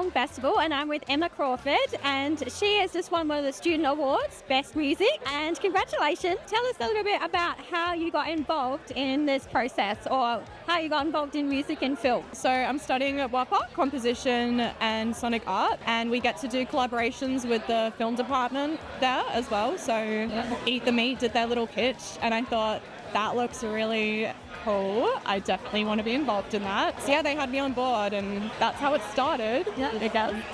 Film Festival, and I'm with Emma Crawford, and she has just won one of the Student Awards, Best Music, and congratulations. Tell us a little bit about how you got involved in this process, or how you got involved in music and film. So I'm studying at WAPA, composition and sonic art, and we get to do collaborations with the film department there as well. So Eat the Meat did their little pitch, and I thought, that looks really cool. I definitely want to be involved in that. So yeah, they had me on board, and that's how it started.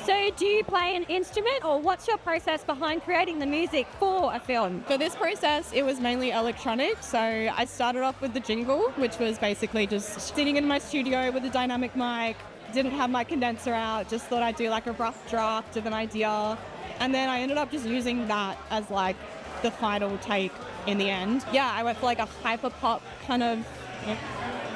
So do you play an instrument, or what's your process behind creating the music for a film? For this process, it was mainly electronic. So I started off with the jingle, which was basically just sitting in my studio with a dynamic mic, didn't have my condenser out, just thought I'd do like a rough draft of an idea. And then I ended up just using that as like the final take in the end. Yeah, I went for like a hyper pop kind of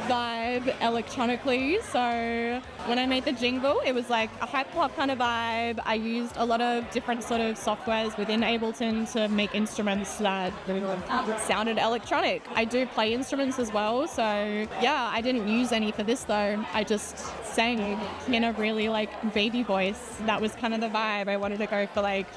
vibe electronically. So when I made the jingle, it was like a hyper pop kind of vibe. I used a lot of different sort of softwares within Ableton to make instruments that sounded electronic. I do play instruments as well, so yeah, I didn't use any for this though. I just sang in a really like baby voice. That was kind of the vibe. I wanted to go for like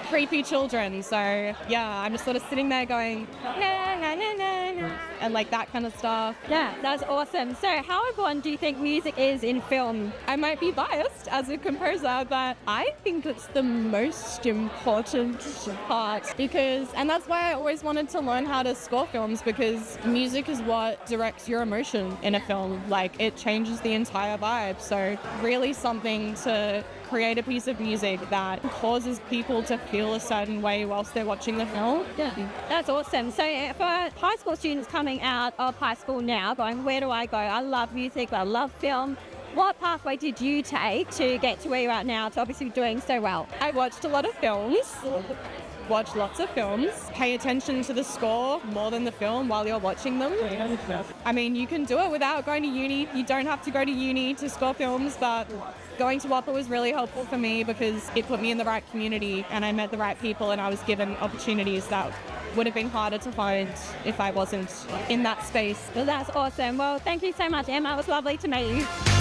creepy children. So yeah, I'm just sort of sitting there going na na na na na, and like that kind of stuff. Yeah, that's awesome. So how important do you think music is in film? I might be biased as a composer, but I think it's the most important part, and that's why I always wanted to learn how to score films, because music is what directs your emotion in a film. Like, it changes the entire vibe. So really something to create a piece of music that causes people to feel a certain way whilst they're watching the film. Yeah, that's awesome. So for high school students coming out of high school now, going, where do I go? I love music, I love film. What pathway did you take to get to where you're at now, to obviously doing so well? I watched a lot of films. Watch lots of films, pay attention to the score more than the film while you're watching them. I mean, you can do it without going to uni. You don't have to go to uni to score films, but going to WAPA was really helpful for me because it put me in the right community and I met the right people, and I was given opportunities that would have been harder to find if I wasn't in that space. Well, that's awesome. Well, thank you so much, Emma. It was lovely to meet you.